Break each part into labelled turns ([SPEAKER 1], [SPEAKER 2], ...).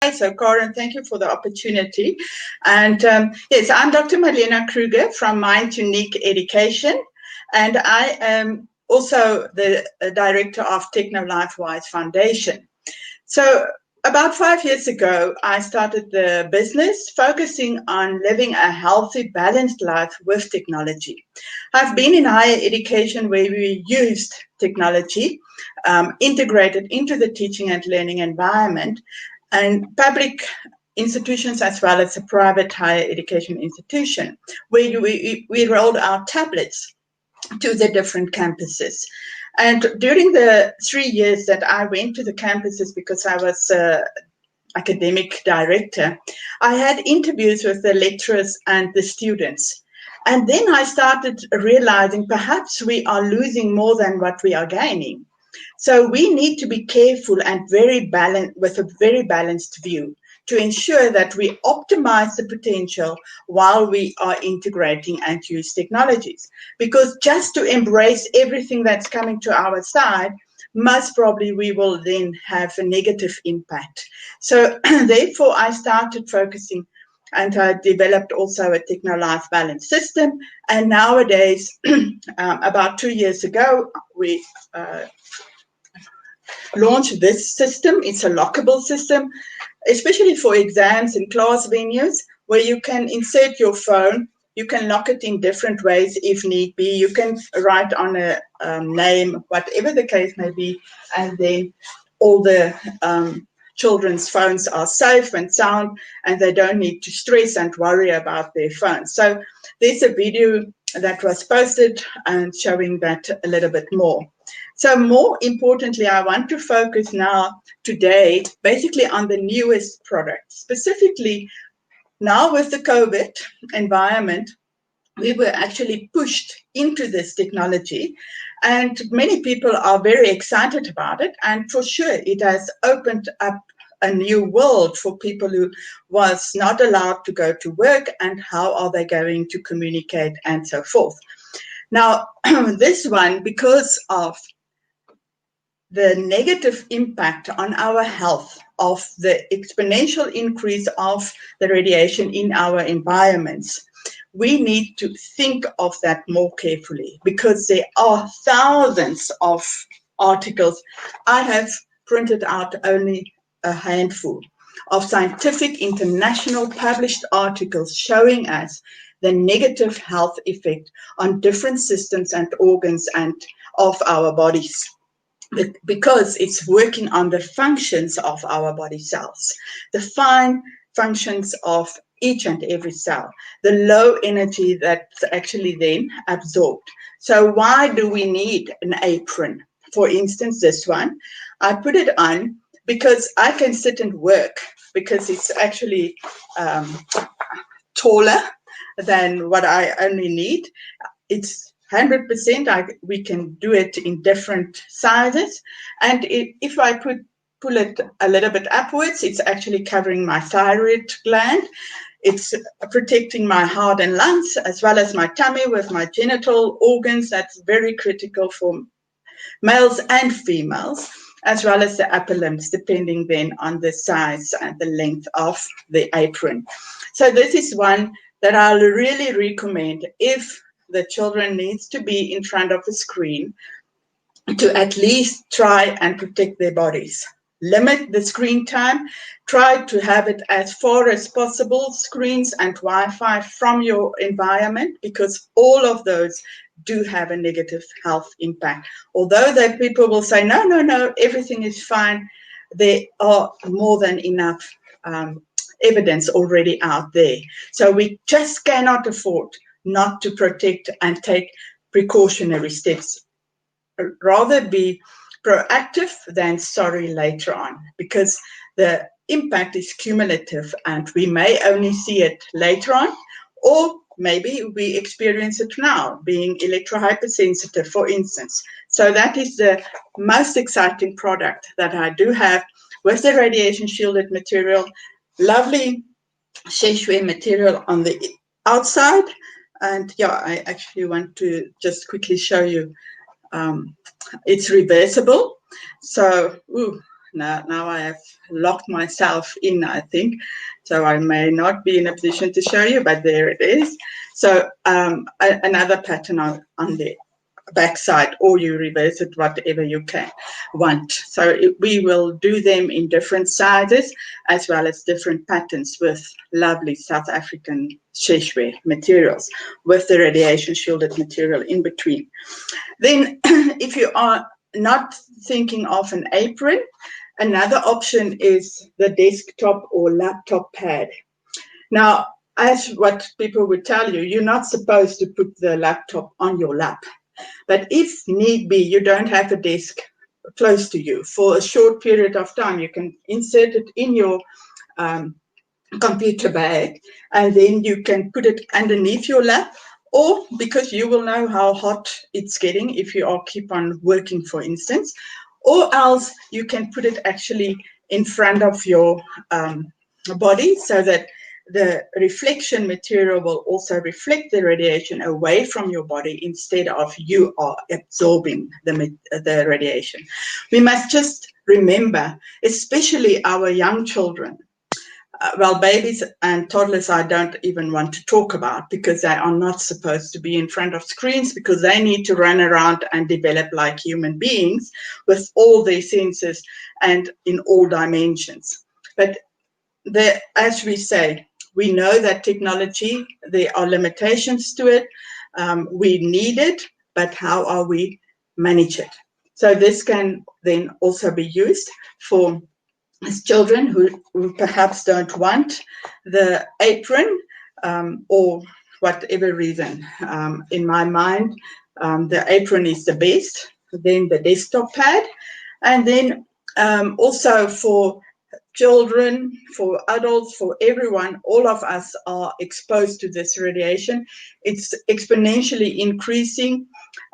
[SPEAKER 1] So, Karen, thank you for the opportunity. And yes, I'm Dr. Marlene Kruger from MindUnique Education, and I am also the director of TechnoLife Wise Foundation. So, about 5 years ago, I started the business focusing on living a healthy, balanced life with technology. I've been in higher education where we used technology integrated into the teaching and learning environment, and public institutions as well as a private higher education institution, where we rolled out tablets to the different campuses. And during the 3 years that I went to the campuses, because I was academic director, I had interviews with the lecturers and the students. And then I started realizing perhaps we are losing more than what we are gaining. So we need to be careful and very balanced, with a very balanced view, to ensure that we optimize the potential while we are integrating and use technologies. Because just to embrace everything that's coming to our side, most probably we will then have a negative impact. So therefore, I started focusing, and I developed also a TechnoLife balance system. And nowadays, about 2 years ago, we launched this system. It's a lockable system, especially for exams in class venues, where you can insert your phone. You can lock it in different ways if need be. You can write on a name, whatever the case may be, and then all the children's phones are safe and sound, and they don't need to stress and worry about their phones. So there's a video that was posted and showing that a little bit more. So more importantly, I want to focus now today basically on the newest product. Specifically, now with the COVID environment, we were actually pushed into this technology, and many people are very excited about it. And for sure, it has opened up a new world for people who was not allowed to go to work, and how are they going to communicate and so forth. Now, this one, because of the negative impact on our health of the exponential increase of the radiation in our environments, we need to think of that more carefully, because there are thousands of articles. I have printed out only a handful of scientific international published articles showing us the negative health effect on different systems and organs and of our bodies, because it's working on the functions of our body cells, the fine functions of each and every cell, the low energy that's actually then absorbed. So why do we need an apron? For instance, this one, I put it on because I can sit and work, because it's actually taller than what I only need. It's 100%. We can do it in different sizes. And if I pull it a little bit upwards, it's actually covering my thyroid gland. It's protecting my heart and lungs, as well as my tummy with my genital organs. That's very critical for males and females, as well as the upper limbs, depending then on the size and the length of the apron. So this is one that I'll really recommend if the children needs to be in front of the screen, to at least try and protect their bodies. Limit the screen time. Try to have it as far as possible, screens and Wi-Fi from your environment, because all of those do have a negative health impact. Although that people will say, no, everything is fine, there are more than enough evidence already out there. So we just cannot afford not to protect and take precautionary steps. Rather be proactive than sorry later on, because the impact is cumulative and we may only see it later on, or maybe we experience it now, being electrohypersensitive, for instance. So that is the most exciting product that I do have, with the radiation shielded material, lovely sheshwe material on the outside. And yeah, I actually want to just quickly show you. It's reversible. So Now I have locked myself in, I think, so I may not be in a position to show you, but there it is. So another pattern on the backside, or you reverse it, whatever you can want. So we will do them in different sizes as well as different patterns with lovely South African sheshwe materials with the radiation shielded material in between. Then if you are not thinking of an apron, another option is the desktop or laptop pad. Now, as what people would tell you, you're not supposed to put the laptop on your lap. But if need be, you don't have a desk close to you for a short period of time, you can insert it in your computer bag, and then you can put it underneath your lap, or because you will know how hot it's getting if you are keep on working, for instance, or else you can put it actually in front of your body so that the reflection material will also reflect the radiation away from your body instead of you are absorbing the radiation. We must just remember, especially our young children, well, babies and toddlers I don't even want to talk about because they are not supposed to be in front of screens because they need to run around and develop like human beings with all their senses and in all dimensions. But as we say, we know that technology, there are limitations to it. We need it, but how are we manage it? So this can then also be used for children who perhaps don't want the apron or whatever reason. In my mind, the apron is the best, then the desktop pad, and then also for children, for adults, for everyone, all of us are exposed to this radiation. It's exponentially increasing,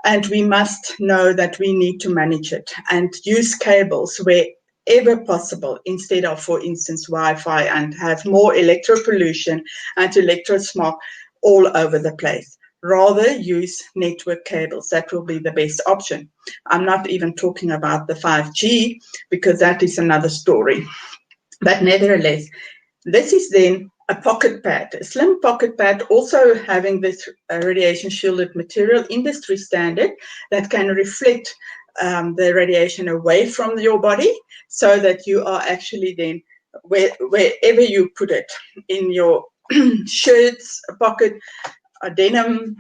[SPEAKER 1] and we must know that we need to manage it and use cables wherever possible instead of, for instance, Wi-Fi, and have more electropollution and electrosmog all over the place. Rather use network cables. That will be the best option. I'm not even talking about the 5G because that is another story. But nevertheless, this is then a pocket pad, a slim pocket pad, also having this radiation shielded material, industry standard, that can reflect the radiation away from your body so that you are actually then, wherever you put it, in your shirts, pocket, denim,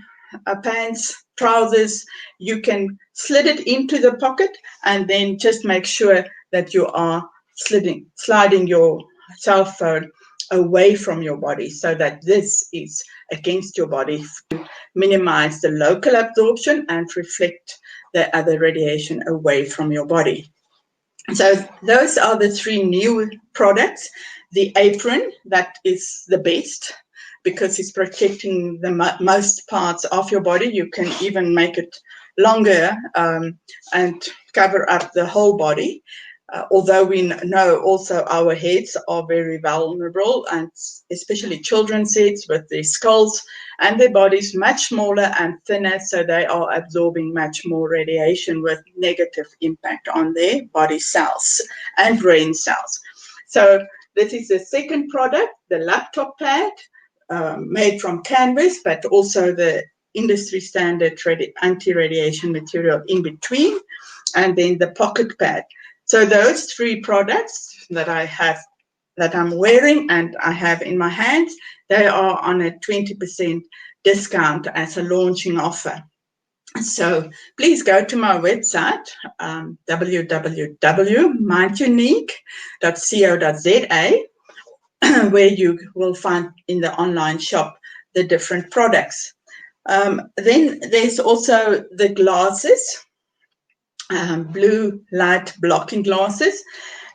[SPEAKER 1] pants, trousers, you can slide it into the pocket and then just make sure that you are sliding your cell phone away from your body so that this is against your body to minimize the local absorption and reflect the other radiation away from your body. So those are the three new products. The apron, that is the best because it's protecting the most parts of your body. You can even make it longer and cover up the whole body. Although we know also our heads are very vulnerable, and especially children's heads with their skulls and their bodies much smaller and thinner, so they are absorbing much more radiation with negative impact on their body cells and brain cells. So this is the second product, the laptop pad, made from canvas, but also the industry standard anti-radiation material in between, and then the pocket pad. So those three products that I have, that I'm wearing and I have in my hands, they are on a 20% discount as a launching offer. So please go to my website, www.mindunique.co.za, where you will find in the online shop the different products. Then there's also the glasses. Blue light blocking glasses.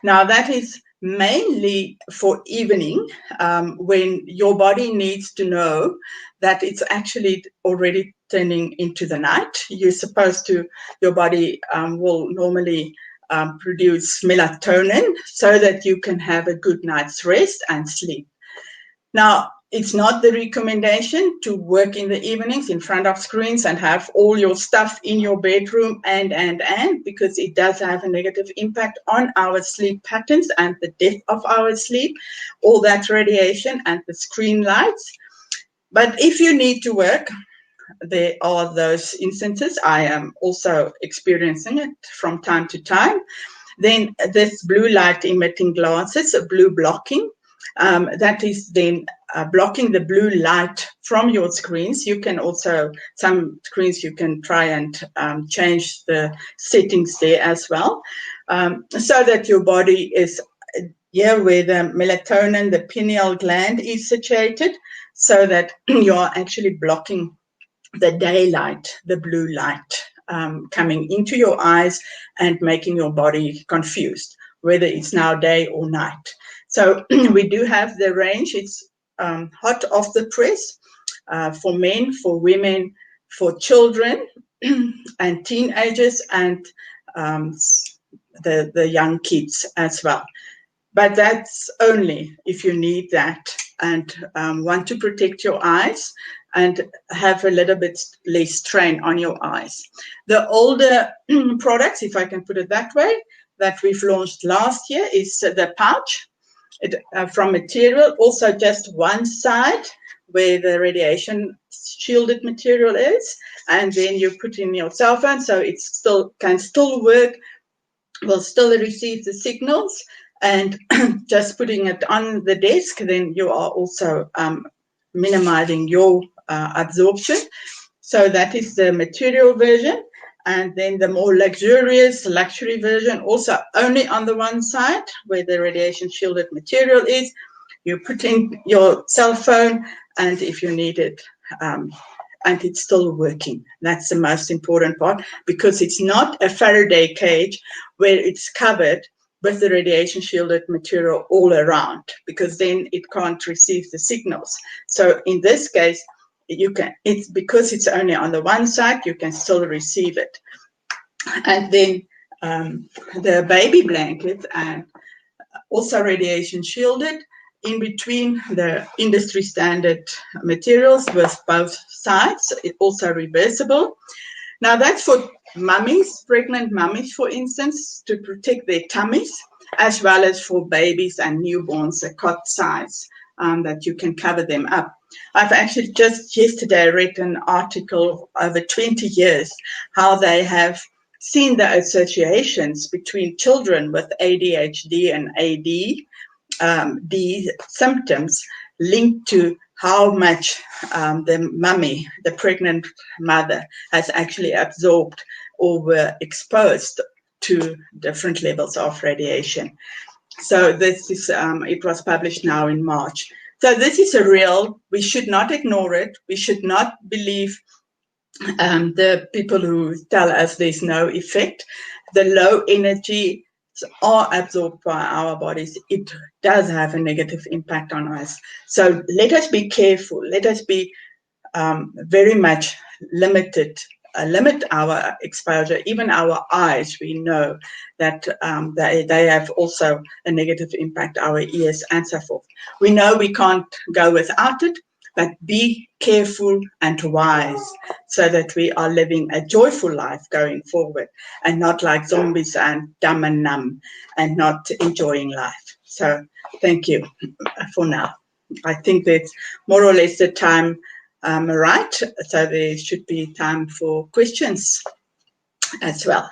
[SPEAKER 1] Now that is mainly for evening when your body needs to know that it's actually already turning into the night. You're supposed to, your body will normally produce melatonin so that you can have a good night's rest and sleep. Now, It's not the recommendation to work in the evenings in front of screens and have all your stuff in your bedroom and, because it does have a negative impact on our sleep patterns and the depth of our sleep, all that radiation and the screen lights. But if you need to work, there are those instances. I am also experiencing it from time to time. Then this blue light emitting glasses, blue blocking, that is then blocking the blue light from your screens. You can also, some screens you can try and change the settings there as well, so that your body is here where the melatonin, the pineal gland is situated, so that you're actually blocking the daylight, the blue light coming into your eyes and making your body confused, whether it's now day or night. So we do have the range. It's hot off the press for men, for women, for children and teenagers, and the young kids as well. But that's only if you need that and want to protect your eyes and have a little bit less strain on your eyes. The older products, if I can put it that way, that we've launched last year is the pouch. From material, also just one side where the radiation shielded material is, and then you put in your cell phone, so it can still work, will still receive the signals, and just putting it on the desk, then you are also minimizing your absorption. So that is the material version. And then the more luxurious luxury version, also only on the one side where the radiation shielded material is. You put in your cell phone, and if you need it, and it's still working. That's the most important part, because it's not a Faraday cage where it's covered with the radiation shielded material all around, because then it can't receive the signals. So in this case, you can, it's because it's only on the one side, you can still receive it. And then the baby blanket, and also radiation shielded, in between the industry standard materials with both sides. It's also reversible. Now that's for mummies, pregnant mummies, for instance, to protect their tummies, as well as for babies and newborns, a cot size, that you can cover them up. I've actually just yesterday read an article over 20 years, how they have seen the associations between children with ADHD and AD symptoms linked to how much the mummy, the pregnant mother, has actually absorbed or were exposed to different levels of radiation. So this is, it was published now in March. So this is a real, we should not ignore it. We should not believe the people who tell us there's no effect. The low energy are absorbed by our bodies. It does have a negative impact on us. So let us be careful. Let us be very much limit our exposure. Even our eyes, we know that they have also a negative impact, our ears and so forth. We know we can't go without it, but be careful and wise so that we are living a joyful life going forward, and not like zombies and dumb and numb and not enjoying life. So thank you for now. I think that's more or less the time right. So there should be time for questions as well.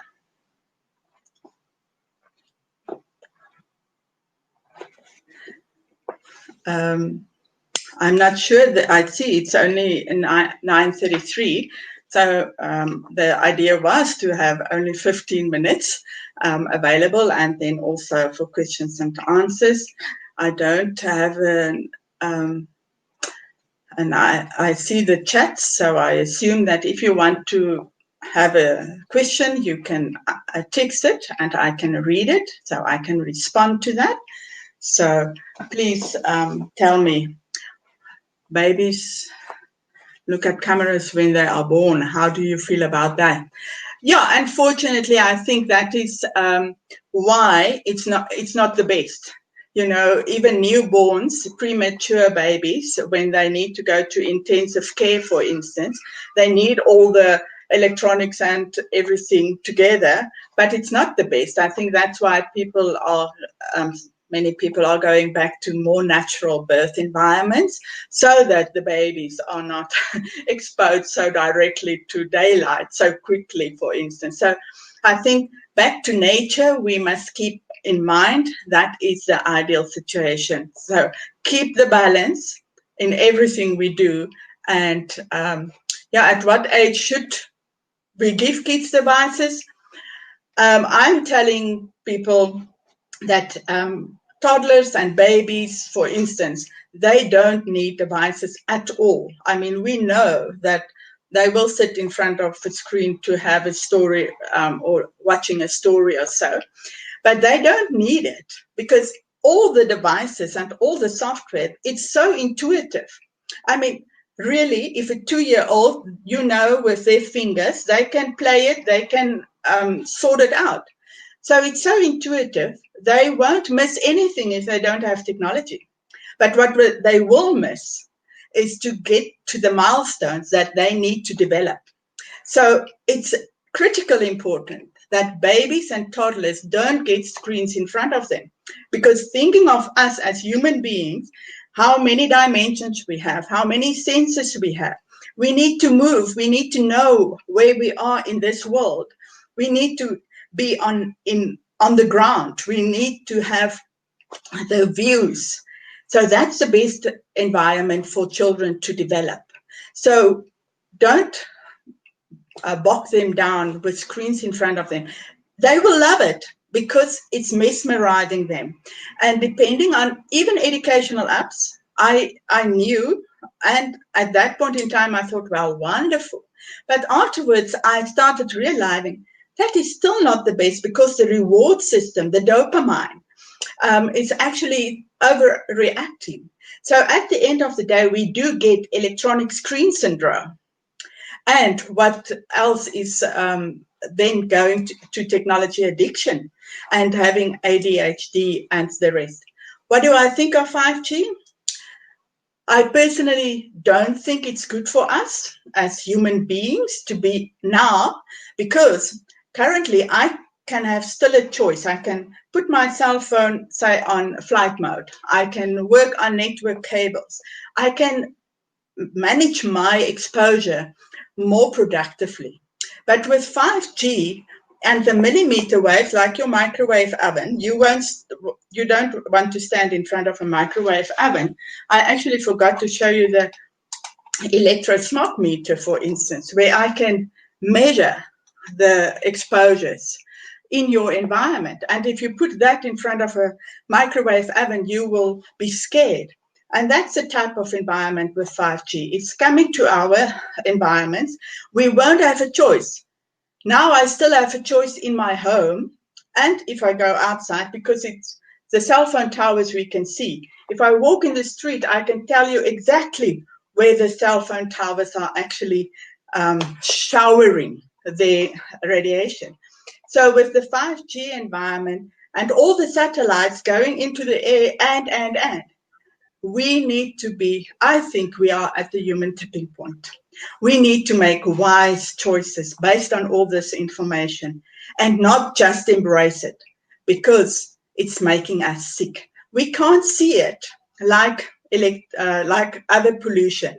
[SPEAKER 1] I'm not sure that I see it's only 9:33. So the idea was to have only 15 minutes available, and then also for questions and answers. I don't have and I see the chat, so I assume that if you want to have a question, you can text it and I can read it, so I can respond to that. So please tell me, babies look at cameras when they are born. How do you feel about that? Yeah, unfortunately, I think that is why it's not the best. even newborns, premature babies, when they need to go to intensive care, for instance, they need all the electronics and everything together, but it's not the best. I think that's why many people are going back to more natural birth environments, so that the babies are not exposed so directly to daylight so quickly, for instance. So I think back to nature, we must keep in mind that is the ideal situation. So keep the balance in everything we do. And at what age should we give kids devices? I'm telling people that toddlers and babies, for instance, they don't need devices at all. I mean, we know that they will sit in front of a screen to have a story or watching a story or so, but they don't need it, because all the devices and all the software, it's so intuitive. I mean, really, if a 2-year-old, with their fingers, they can play it, they can sort it out. So it's so intuitive, they won't miss anything if they don't have technology. But what they will miss is to get to the milestones that they need to develop. So it's critically important that babies and toddlers don't get screens in front of them, because thinking of us as human beings, how many dimensions we have, how many senses we have, we need to move, we need to know where we are in this world, we need to be on the ground, we need to have the views. So that's the best environment for children to develop. So don't box them down with screens in front of them. They will love it because it's mesmerizing them. And depending on even educational apps, I knew, and at that point in time I thought, well, wonderful. But afterwards I started realizing that is still not the best, because the reward system, the dopamine, is actually overreacting. So at the end of the day, we do get electronic screen syndrome. And what else is then going to technology addiction and having ADHD and the rest. What do I think of 5G? I personally don't think it's good for us as human beings to be now, because currently I can have still a choice. I can put my cell phone, say, on flight mode. I can work on network cables. I can manage my exposure more productively. But with 5G and the millimeter waves, like your microwave oven, you don't want to stand in front of a microwave oven. I actually forgot to show you the electrosmog meter, for instance, where I can measure the exposures in your environment. And if you put that in front of a microwave oven, you will be scared. And that's the type of environment with 5G. It's coming to our environments. We won't have a choice. Now I still have a choice in my home, and if I go outside, because it's the cell phone towers we can see. If I walk in the street, I can tell you exactly where the cell phone towers are actually showering their radiation. So with the 5G environment and all the satellites going into the air and, we need to be, I think we are at the human tipping point. We need to make wise choices based on all this information and not just embrace it because it's making us sick. We can't see it like other pollution.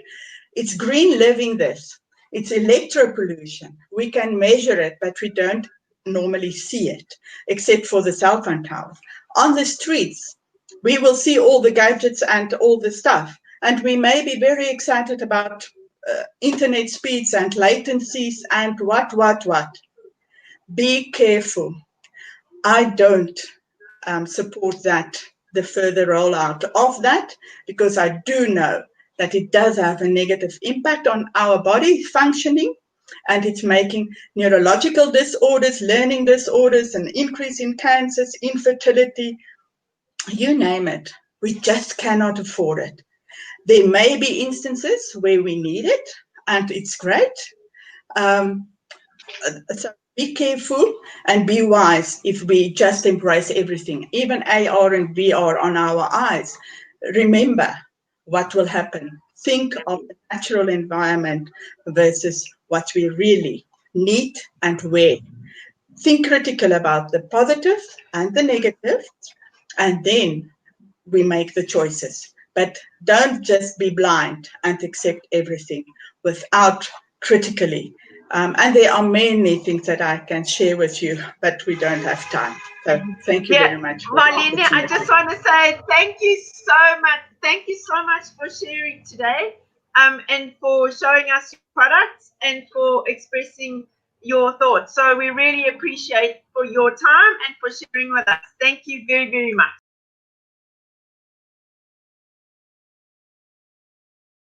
[SPEAKER 1] It's green living this. It's electro-pollution. We can measure it, but we don't normally see it, except for the cell phone towers. On the streets, we will see all the gadgets and all the stuff. And we may be very excited about internet speeds and latencies and what. Be careful. I don't support that, the further rollout of that, because I do know that it does have a negative impact on our body functioning, and it's making neurological disorders, learning disorders, an increase in cancers, infertility, you name it. We just cannot afford it. There may be instances where we need it, and it's great. So be careful and be wise if we just embrace everything, even AR and VR on our eyes. Remember what will happen. Think of the natural environment versus what we really need and where. Think critical about the positive and the negative, and then we make the choices. But don't just be blind and accept everything without critically. And there are many things that I can share with you, but we don't have time. So thank you very much for
[SPEAKER 2] Marlene, I just want to say thank you so much. Thank you so much for sharing today, and for showing us your products and for expressing your thoughts. So we really appreciate for your time and for sharing with us. Thank you very, very much.